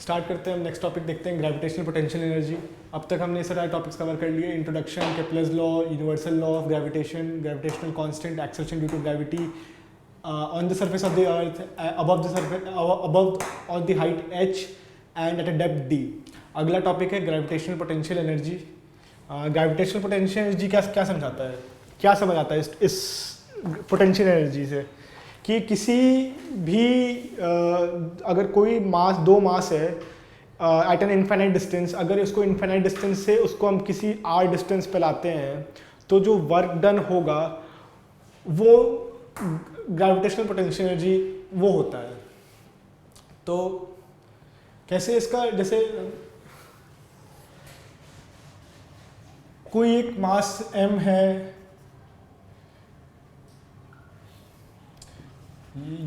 Start करते हैं हम नेक्स्ट टॉपिक देखते हैं ग्रेविटेशनल पोटेंशियल एनर्जी। अब तक हमने सारे टॉपिक्स कवर कर लिए, introduction, Kepler's law, universal law of gravitation, gravitational constant, acceleration due to gravity on the surface of the earth, above the surface, above on the height h and at a depth d। अगला topic है gravitational potential energy. Gravitational potential energy क्या समझाता है, क्या समझ आता है इस पोटेंशियल एनर्जी से कि किसी भी अगर कोई मास, दो मास है एट एन इन्फाइनाइट डिस्टेंस, अगर इसको इन्फाइनाइट डिस्टेंस से उसको हम किसी r डिस्टेंस पे लाते हैं तो जो वर्क डन होगा वो ग्रेविटेशनल पोटेंशियल एनर्जी वो होता है। तो कैसे इसका, जैसे कोई एक मास m है,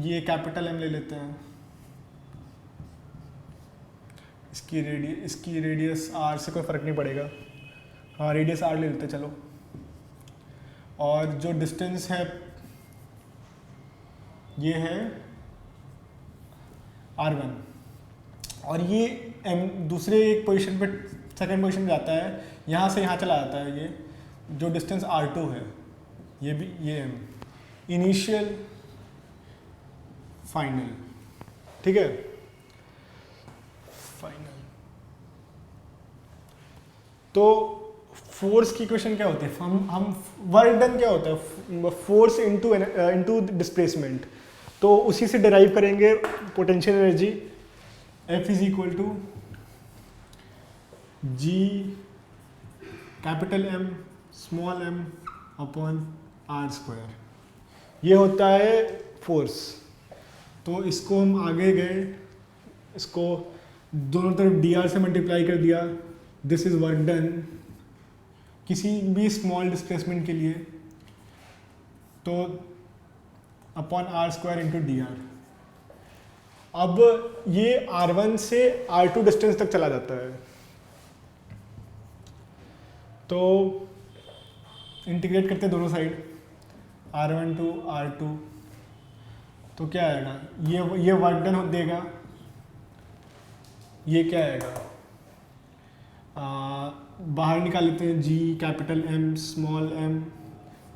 ये कैपिटल M ले लेते हैं, इसकी रेडियस r से कोई फ़र्क नहीं पड़ेगा, हाँ रेडियस r ले लेते हैं चलो। और जो डिस्टेंस है ये है r1, और ये m दूसरे एक पोजीशन पे, सेकंड पोजीशन पे जाता है, यहाँ से यहाँ चला जाता है। ये जो डिस्टेंस r2 है, ये भी ये m इनिशियल फाइनल, ठीक है, फाइनल। तो फोर्स की इक्वेशन क्या होती है, हम वर्क डन क्या होता है, फोर्स इनटू डिस्प्लेसमेंट, तो उसी से डिराइव करेंगे potential energy. F is equal to g capital M small m upon r square, ये होता है फोर्स। तो इसको हम आगे गए, इसको दोनों तरफ dr से मल्टीप्लाई कर दिया, दिस इज वर्क डन किसी भी स्मॉल डिस्प्लेसमेंट के लिए, तो upon r square into D R. अब ये r1 से r2 डिस्टेंस तक चला जाता है, तो इंटीग्रेट करते हैं दोनों साइड, r1 टू r2, तो क्या आएगा, ये वर्क डन देगा, ये क्या आएगा, बाहर निकाल लेते हैं, g capital M small m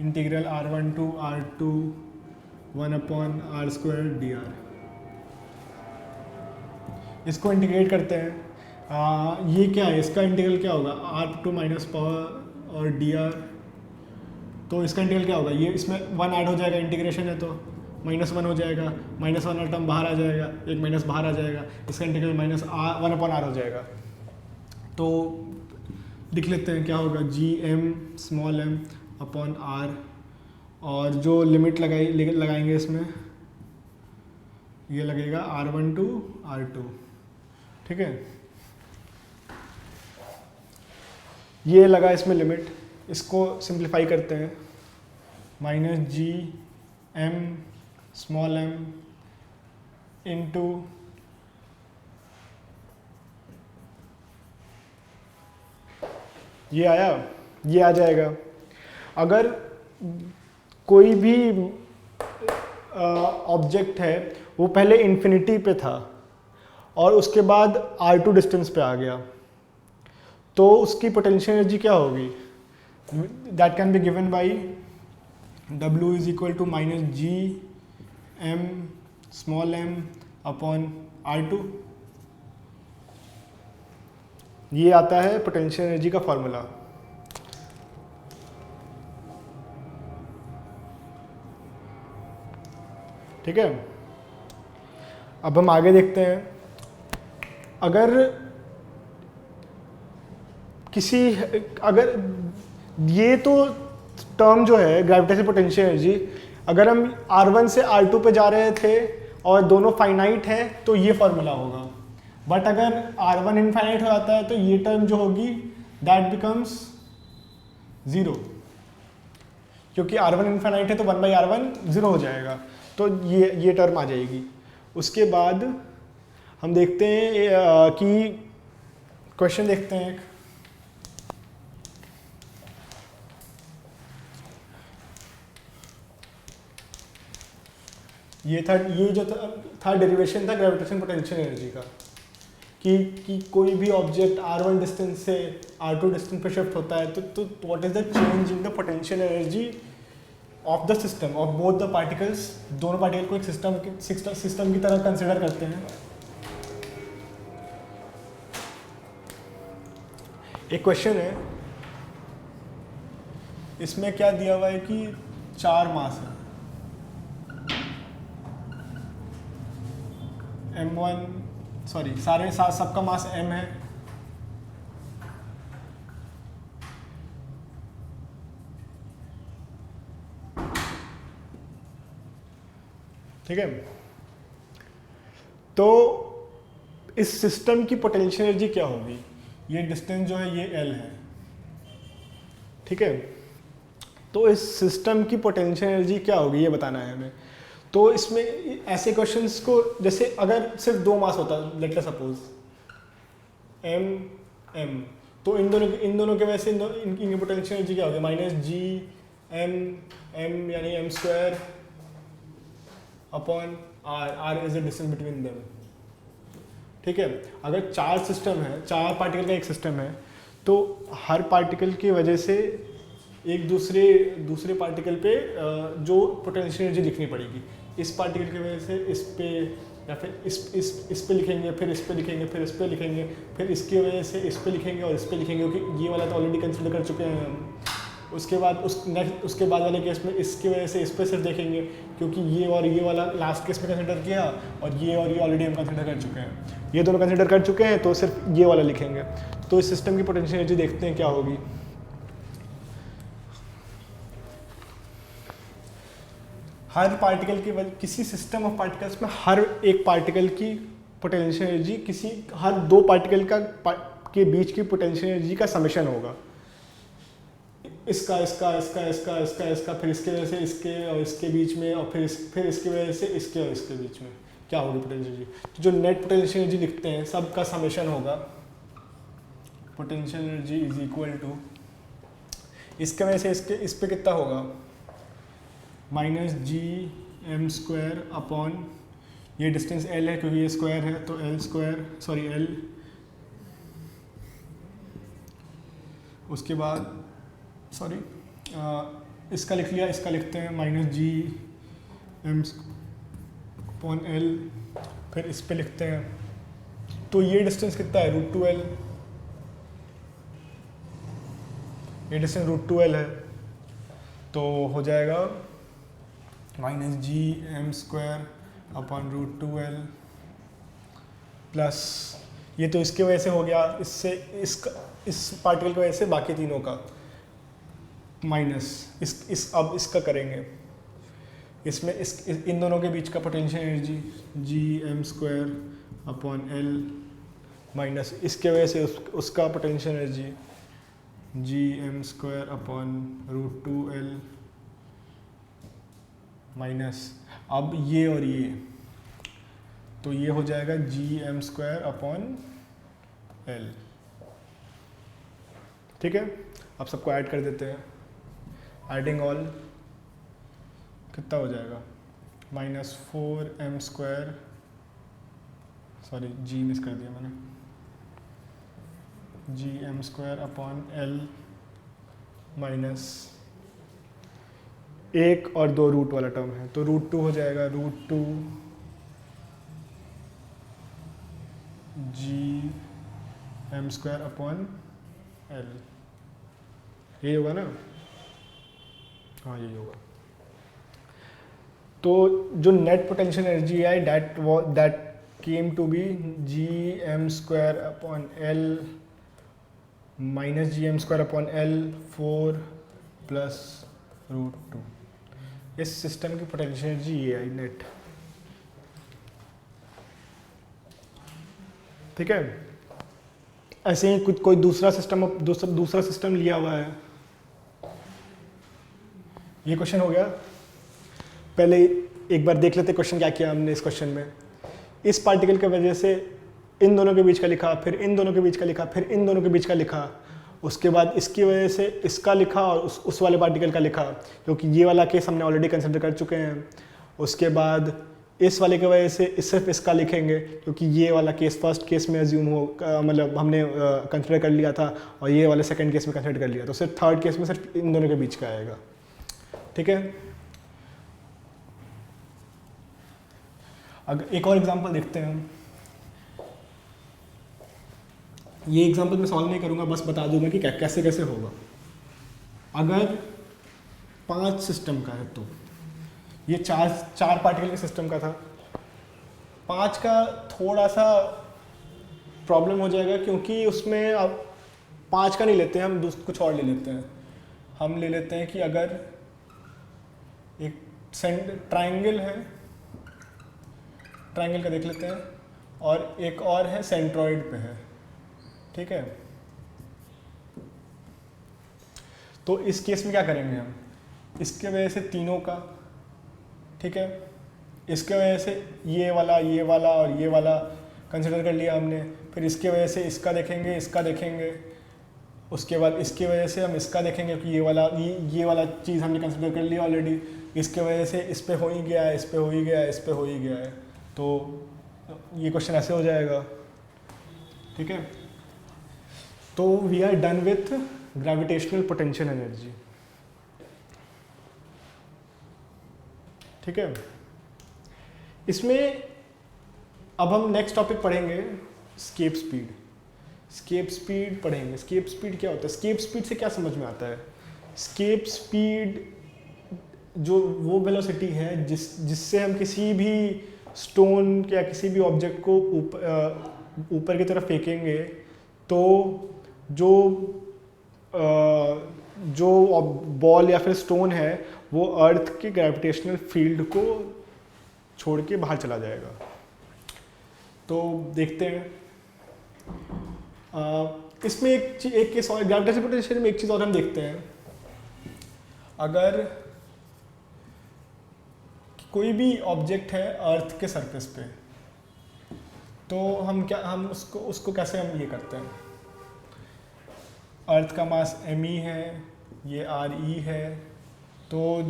integral r1 to r2 1 upon r square d r. इसको इंटीग्रेट करते हैं, ये क्या है, इसका इंटीग्रल क्या होगा, r टू माइनस पावर और डी आर, तो इसका इंटीग्रल क्या होगा, ये इसमें 1 ऐड हो जाएगा, इंटीग्रेशन है तो -1 हो जाएगा, -1 वाला टर्म बाहर आ जाएगा, एक माइनस बाहर आ जाएगा, इसका इंटीग्रल माइनस 1 अपॉन r हो जाएगा। तो लिख लेते हैं क्या होगा, जी m small m upon r, और जो लिमिट लगाएंगे इसमें, ये लगेगा r1 टू r2, ठीक है, ये लगा इसमें लिमिट। इसको सिंप्लीफाई करते हैं, minus g m small m into ये आया, ये आ जाएगा। अगर कोई भी ऑब्जेक्ट है वो पहले इन्फिनिटी पे था और उसके बाद r2 डिस्टेंस पे आ गया, तो उसकी पोटेंशियल एनर्जी क्या होगी, that can be given by W is equal to minus g m small m upon r2। ये आता है पोटेंशियल एनर्जी का फॉर्मूला। ठीक है, अब हम आगे देखते हैं। अगर ये तो टर्म जो है ग्रेविटेशनल पोटेंशियल एनर्जी, अगर हम r1 से r2 पे जा रहे थे और दोनों फाइनाइट हैं तो ये फॉर्मूला होगा, बट अगर r1 इनफाइनाइट हो जाता है तो ये टर्म जो होगी दैट बिकम्स 0, क्योंकि r1 इनफाइनाइट है तो 1/r1 0 हो जाएगा, तो ये टर्म आ जाएगी। उसके बाद हम देखते हैं कि क्वेश्चन देखते हैं एक, ये जो था डेरिवेशन था ग्रेविटेशन पोटेंशियल एनर्जी का। कि कोई भी ऑब्जेक्ट r1 डिस्टेंस से r2 डिस्टेंस पे शिफ्ट होता है तो what is the change in the potential energy of the system of both the particles. दोनों पार्टिकल को एक सिस्टम की तरह कंसिडर करते हैं। एक क्वेश्चन है, इसमें क्या दिया हुआ है कि 4 मास है, m1 सॉरी सारे सबका मास m है, ठीक है। तो इस सिस्टम की पोटेंशियल एनर्जी क्या होगी? ये डिस्टेंस जो है ये L है, ठीक है। तो इस सिस्टम की पोटेंशियल एनर्जी क्या होगी ये बताना है हमें। तो इसमें ऐसे क्वेश्चंस को, जैसे अगर सिर्फ 2 मास होता लेट अस सपोज m, तो इन दोनों के वजह से इनकी पोटेंशियल एनर्जी क्या होगी? माइनस जी m यानी m square upon r is the distance between them, ठीक है। अगर 4 सिस्टम है, 4 पार्टिकल का एक सिस्टम है, तो हर पार्टिकल की वजह से एक दूसरे पार्टिकल पे जो पोटेंशियल एनर्जी लिखनी पड़ेगी। इस पार्टिकल की वजह से इस पे, या फिर इस पे लिखेंगे, फिर इस पे लिखेंगे, फिर इस पे लिखेंगे, फिर इसकी वजह से इस पे लिखेंगे और इस पे लिखेंगे, क्योंकि ये वाला तो ऑलरेडी कंसिडर कर चुके हैं हम। उसके बाद उसके बाद वाले केस में इसकी वजह से इस पे सिर्फ देखेंगे, क्योंकि ये और ये वाला लास्ट केस में कंसिडर किया, और ये ऑलरेडी हम कंसिडर कर चुके हैं। ये दोनों कंसिडर कर चुके हैं, तो सिर्फ ये वाला लिखेंगे। तो इस सिस्टम की पोटेंशियल एनर्जी देखते हैं क्या होगी। हर पार्टिकल की किसी सिस्टम ऑफ पार्टिकल्स में हर एक पार्टिकल की पोटेंशियल एनर्जी हर 2 पार्टिकल के बीच की पोटेंशियल एनर्जी का समेशन होगा। इसका, फिर इसके वजह से इसके और इसके बीच में, और फिर इसकी वजह से इसके और इसके बीच में क्या होगी पोटेंशियल एनर्जी। तो जो नेट पोटेंशियल एनर्जी लिखते हैं सबका समेशन होगा। Potential energy is equal to, इसके वजह से इस पे कितना होगा? Minus g m square upon, ये डिस्टेंस L है क्योंकि ये स्क्वायर है, तो L, उसके बाद इसका लिख लिया, इसका लिखते हैं minus g m upon L, फिर इस पे लिखते हैं। तो ये डिस्टेंस कितना है? √2L, ये डिस्टेंस √2L है, तो हो जाएगा minus g m square upon √2L plus, ये तो इसके वजह से हो गया, इस पार्टिकल की वजह से बाकी तीनों का माइनस अब इसका करेंगे। इसमें इन दोनों के बीच का पोटेंशियल एनर्जी जी m square upon L minus इसके वजह से उसका पोटेंशियल एनर्जी जी m square upon √2L minus, अब ये और ये, तो ये हो जाएगा जी m स्क्वायर अपॉन L, ठीक है। अब सबको ऐड कर देते हैं। एडिंग ऑल कितना हो जाएगा? माइनस 4m स्क्वायर, सॉरी जी मिस कर दिया मैंने, जी m square upon L minus 1 और 2 रूट वाला टर्म है, तो √2 हो जाएगा, √2 g m square upon L, ये होगा ना? हाँ यही होगा। तो जो नेट पोटेंशियल एनर्जी है that came to be g m square upon L minus g m square upon L 4 plus √2। इस सिस्टम की पोटेंशियल एनर्जी ये आई नेट, ठीक है। ऐसे ही कोई दूसरा सिस्टम लिया हुआ है। ये क्वेश्चन हो गया। पहले एक बार देख लेते क्वेश्चन क्या किया हमने इस क्वेश्चन में। इस पार्टिकल की वजह से इन दोनों के बीच का लिखा, फिर इन दोनों के बीच का लिखा, फिर इन दोनों के बीच का लिखा, उसके बाद इसकी वजह से इसका लिखा और उस वाले पार्टिकल का लिखा, क्योंकि ये वाला केस हमने ऑलरेडी कंसिडर कर चुके हैं। उसके बाद इस वाले की वजह से सिर्फ इसका लिखेंगे क्योंकि ये वाला केस फर्स्ट केस में अज्यूम हो मतलब हमने कंसिडर कर लिया था और ये वाला सेकंड केस में कंसिडर कर लिया, तो सिर्फ थर्ड केस में सिर्फ इन दोनों के बीच का आएगा। ठीक है, अगर एक और एग्जांपल देखते हैं हम। ये एग्जांपल मैं सॉल्व नहीं करूँगा, बस बता दूंगा कि कैसे कैसे होगा। अगर 5 सिस्टम का है तो ये चार पार्टिकल के सिस्टम का था। 5 का थोड़ा सा प्रॉब्लम हो जाएगा क्योंकि उसमें अब 5 का नहीं लेते हैं हम, कुछ और ले लेते हैं। हम ले लेते हैं कि अगर एक ट्राइंगल है, ट्राइंगल का देख लेते हैं, और एक और है सेंट्रॉइड पे है। ठीक है, तो इस केस में क्या करेंगे हम, इसके वजह से तीनों का, ठीक है, इसके वजह से ये वाला और ये वाला कंसिडर कर लिया हमने, फिर इसके वजह से इसका देखेंगे, इसका देखेंगे, उसके बाद इसकी वजह से हम इसका देखेंगे कि ये वाला चीज़ हमने कंसिडर कर लिया ऑलरेडी, इसके वजह से इस पे हो ही गया है, इस पे हो ही गया है, इस पे हो ही गया है, तो ये क्वेश्चन ऐसे हो जाएगा। ठीक है, तो we are done with gravitational potential energy. ठीक है, इसमें अब हम नेक्स्ट टॉपिक पढ़ेंगे स्केप स्पीड। स्केप स्पीड पढ़ेंगे। स्केप स्पीड क्या होता है, स्केप स्पीड से क्या समझ में आता है? स्केप स्पीड जो वो वेलोसिटी है जिससे हम किसी भी स्टोन या किसी भी ऑब्जेक्ट को ऊपर की तरफ फेंकेंगे तो जो बॉल या फिर स्टोन है वो अर्थ के ग्रेविटेशनल फील्ड को छोड़ के बाहर चला जाएगा। तो देखते हैं इसमें एक केस और, ग्रेविटेशनल पोटेंशियल में एक चीज़ और हम देखते हैं। अगर कोई भी ऑब्जेक्ट है अर्थ के सरफेस पे, तो हम उसको कैसे हम ये करते हैं, अर्थ का मास me है, ये re है, तो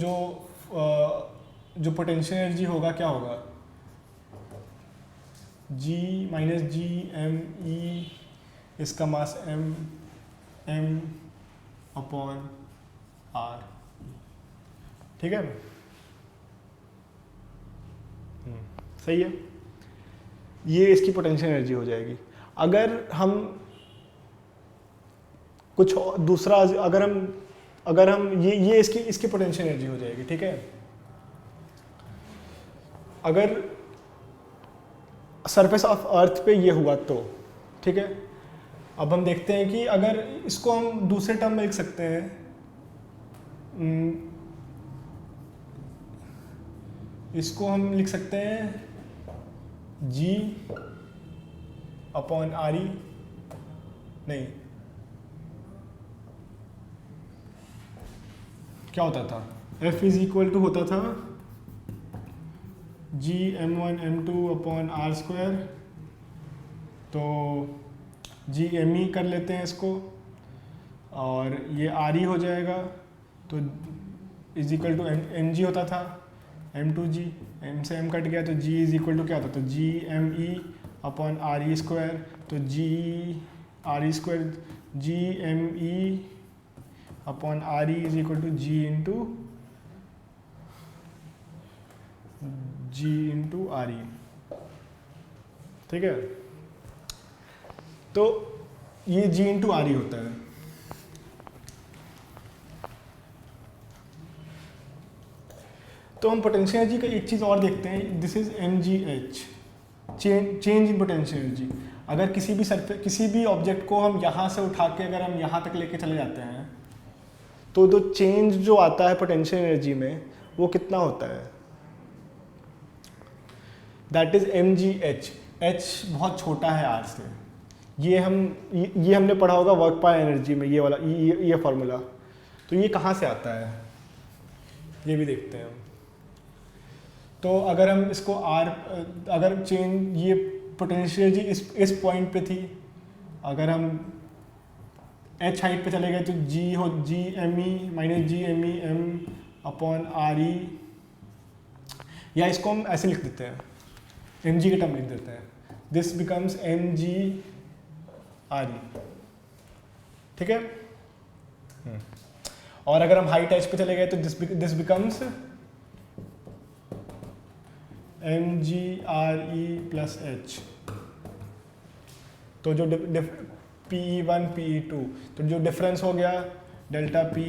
जो पोटेंशियल एनर्जी होगा क्या होगा, g minus g m e, इसका मास m अपॉन r। ठीक है, सही है, ये इसकी पोटेंशियल एनर्जी हो जाएगी। अगर हम कुछ दूसरा, अगर हम ये इसकी पोटेंशियल एनर्जी हो जाएगी। ठीक है, अगर सरफेस ऑफ अर्थ पे ये हुआ तो, ठीक है, अब हम देखते हैं कि अगर इसको हम दूसरे टर्म में लिख सकते हैं, इसको हम लिख सकते हैं g अपॉन re, नहीं क्या होता था, F इज इक्वल टू होता था g m1 m2 upon r square, तो g me कर लेते हैं इसको और ये re हो जाएगा, तो इज इक्वल टू mg होता था, m2g, m से m कट गया तो g इज इक्वल टू क्या होता, तो g me upon re square, तो g re square g me upon re is equal to g into re। ठीक है, तो ये g इंटू re होता है। तो हम पोटेंशियल एनर्जी का एक चीज़ और देखते हैं, this is mgh, change in potential energy. अगर किसी भी ऑब्जेक्ट को हम यहाँ से उठा के अगर हम यहाँ तक लेके चले जाते हैं तो चेंज जो आता है पोटेंशियल एनर्जी में वो कितना होता है, दैट इज mgh। h बहुत छोटा है r से, ये हमने पढ़ा होगा वर्क पावर एनर्जी में, ये वाला ये फॉर्मूला। तो ये कहाँ से आता है ये भी देखते हैं हम। तो अगर हम इसको अगर चेंज ये पोटेंशियल एनर्जी इस पॉइंट पे थी, अगर हम h हाइट पे चले गए तो g me minus g me m upon re, या इसको हम ऐसे लिख देते हैं, एम जी के टर्म लिख देते हैं, this becomes M G are e, ठीक है। और अगर हम हाइट एच पे चले गए तो this becomes M G are E plus H. तो जो P E one P E two, तो जो डिफरेंस हो गया delta P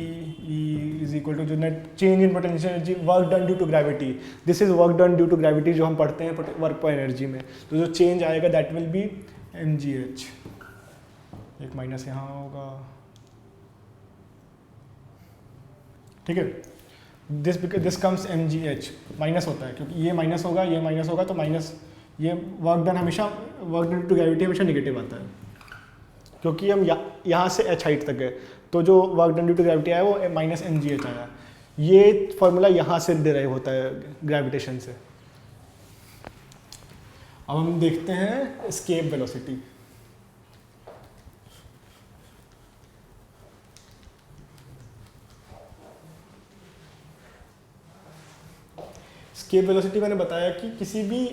E is equal to जो net change in potential energy work done due to gravity, this is work done due to gravity जो हम पढ़ते हैं वर्क पर एनर्जी में। तो जो चेंज आएगा that will be m g h, एक माइनस यहाँ होगा, ठीक है। This comes m g h, minus होता है क्योंकि ये माइनस होगा, ये माइनस होगा, तो माइनस ये वर्क डन हमेशा, वर्क डन टू ग्रेविटी हमेशा निगेटिव आता है क्योंकि हम यहाँ से एच हाइट तक गए, तो जो work done due to gravity आया वो माइनस एम जी एच आया। ये फॉर्मूला यहाँ से डिराइव होता है ग्रेविटेशन से। अब हम देखते हैं एस्केप वेलोसिटी। एस्केप वेलोसिटी मैंने बताया कि किसी भी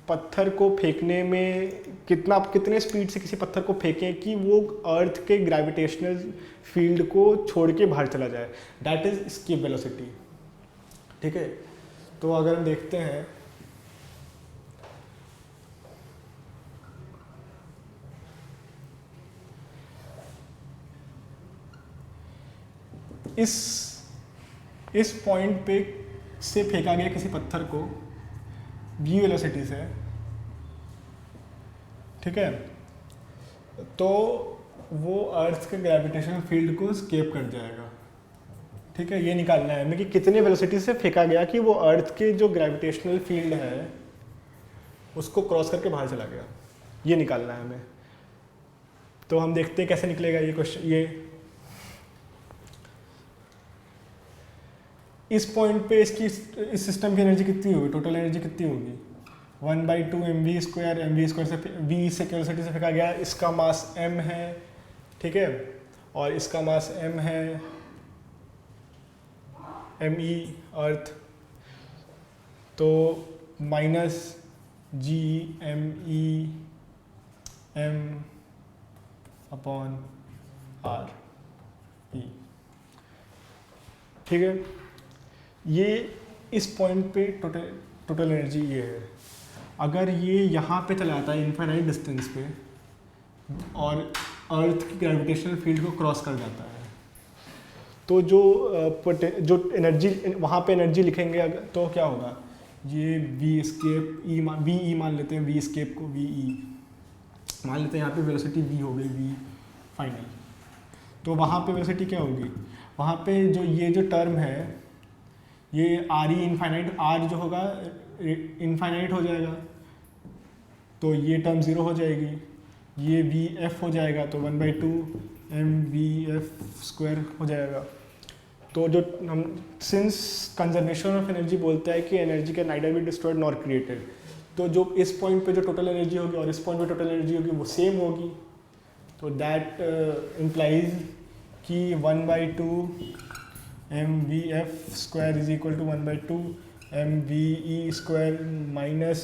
पत्थर को फेंकने में कितने स्पीड से किसी पत्थर को फेंकें कि वो अर्थ के ग्रेविटेशनल फील्ड को छोड़ के बाहर चला जाए, दैट इज एस्केप वेलोसिटी, ठीक है। तो अगर हम देखते हैं इस पॉइंट पे से फेंका गया किसी पत्थर को v वेलोसिटी से, ठीक है, तो वो अर्थ के ग्रेविटेशनल फील्ड को स्केप कर जाएगा, ठीक है। ये निकालना है हमें कि कितने वेलोसिटी से फेंका गया कि वो अर्थ के जो ग्रेविटेशनल फील्ड है उसको क्रॉस करके बाहर चला गया, ये निकालना है हमें। तो हम देखते हैं कैसे निकलेगा ये क्वेश्चन। ये इस पॉइंट पे इसकी इस सिस्टम की एनर्जी कितनी होगी, टोटल एनर्जी कितनी होगी, 1/2 mv स्क्वायर, mv स्क्वायर से v से वेलोसिटी से फेंका गया, इसका मास m है, ठीक है, और इसका मास m है me अर्थ, तो minus g me m upon r e, ठीक है। ये इस पॉइंट पे टोटल एनर्जी ये है। अगर ये यहाँ पे चला जाता है इनफाइनाइट डिस्टेंस पे और अर्थ की ग्रेविटेशनल फील्ड को क्रॉस कर जाता है, तो जो एनर्जी वहाँ पे एनर्जी लिखेंगे अगर, तो क्या होगा, ये वी स्केप ई मान लेते हैं, वी स्केप को वी ई मान लेते हैं, यहाँ पे वेलोसिटी वी हो गई, वी फाइनल। तो वहाँ पे वेलोसिटी क्या होगी, वहाँ पे जो टर्म है ये आर ई इनफाइनाइट, आर जो होगा इनफाइनाइट हो जाएगा, तो ये टर्म ज़ीरो हो जाएगी, ये वी एफ हो जाएगा, तो 1/2 एम वी एफ स्क्वायर हो जाएगा। तो जो हम सिंस कंजर्वेशन ऑफ एनर्जी बोलता है कि energy can neither be destroyed nor created, तो जो इस पॉइंट पे जो टोटल एनर्जी होगी और इस पॉइंट पे टोटल एनर्जी होगी वो सेम होगी। तो दैट इम्प्लाइज कि 1/2 m v f square is equal to 1/2 m v e square minus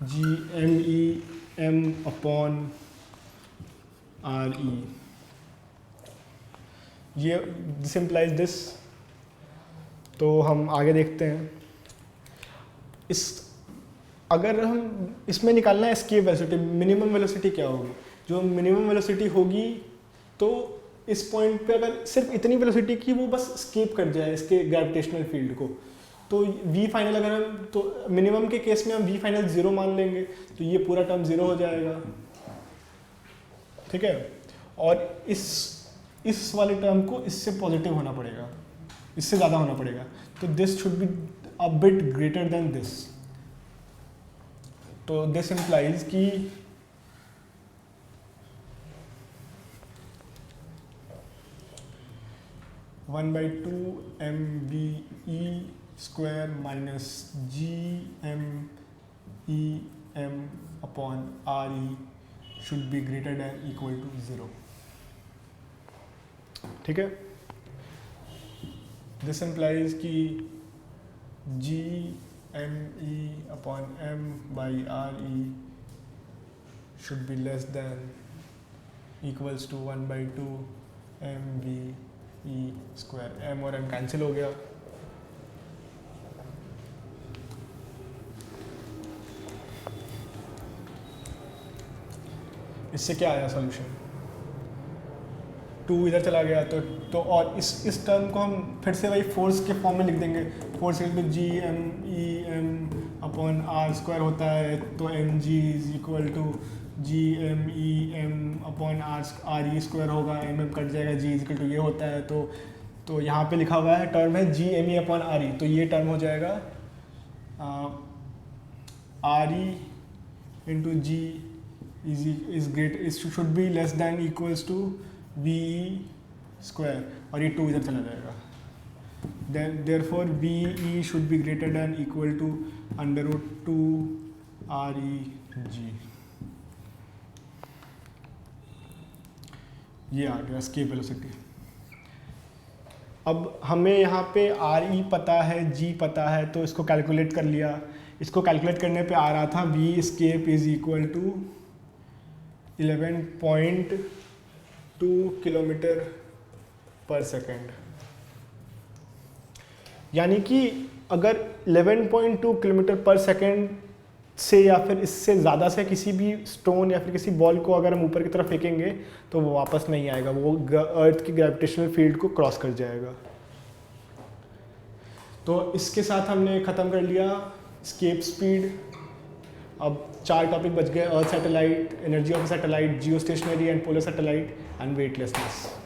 g m e m upon r e, ये दिस इम्प्लाइज दिस। तो हम आगे देखते हैं, अगर हम इसमें निकालना है एस्केप वेलोसिटी, मिनिमम वेलोसिटी क्या होगी, जो मिनिमम वेलोसिटी होगी तो इस पॉइंट पे अगर सिर्फ इतनी वेलोसिटी की वो बस स्केप कर जाए इसके ग्रेविटेशनल फील्ड को, तो वी फाइनल अगर हम, तो मिनिमम के केस में हम वी फाइनल 0 मान लेंगे, तो ये पूरा टर्म 0 हो जाएगा, ठीक है। और इस वाले टर्म को इससे पॉजिटिव होना पड़ेगा, इससे ज़्यादा होना पड़ेगा, तो this should be a bit greater than this. तो दिस इम्प्लाइज कि one by two m v e square minus g m e m upon r e should be greater than equal to 0, ठीक है। This implies कि g m e upon m by r e should be less than equals to 1/2 m v e square. M और m cancel हो गया. इससे क्या आया solution? 2 इधर चला गया तो और इस टर्म को हम फिर से वही फोर्स के फॉर्म में लिख देंगे. Force equal to g m e m upon r square होता है, तो m g is equal to g m e m upon r e square होगा. एम एम कट जाएगा, जी इज इक्वल टू ये होता है. तो यहाँ पे लिखा हुआ है टर्म है g m e upon r e, तो ये टर्म हो जाएगा r e into g is great is should be less than equals to VE square, और ये 2 इधर चला जाएगा. then therefore VE should be greater than equal to under root 2 REG. ये आ गया escape velocity. अब हमें यहाँ पे RE पता है, G पता है, तो इसको कैलकुलेट कर लिया. इसको कैलकुलेट करने पे आ रहा था V escape is equal to 11.2 kilometre per second. यानी कि अगर 11.2 किलोमीटर पर सेकेंड से या फिर इससे ज़्यादा से किसी भी स्टोन या फिर किसी बॉल को अगर हम ऊपर की तरफ फेंकेंगे तो वो वापस नहीं आएगा, वो अर्थ की ग्रेविटेशनल फील्ड को क्रॉस कर जाएगा. तो इसके साथ हमने ख़त्म कर लिया एस्केप स्पीड. अब 4 टॉपिक बच गए: earth satellite, energy of satellite, geostationary and polar satellite, and weightlessness.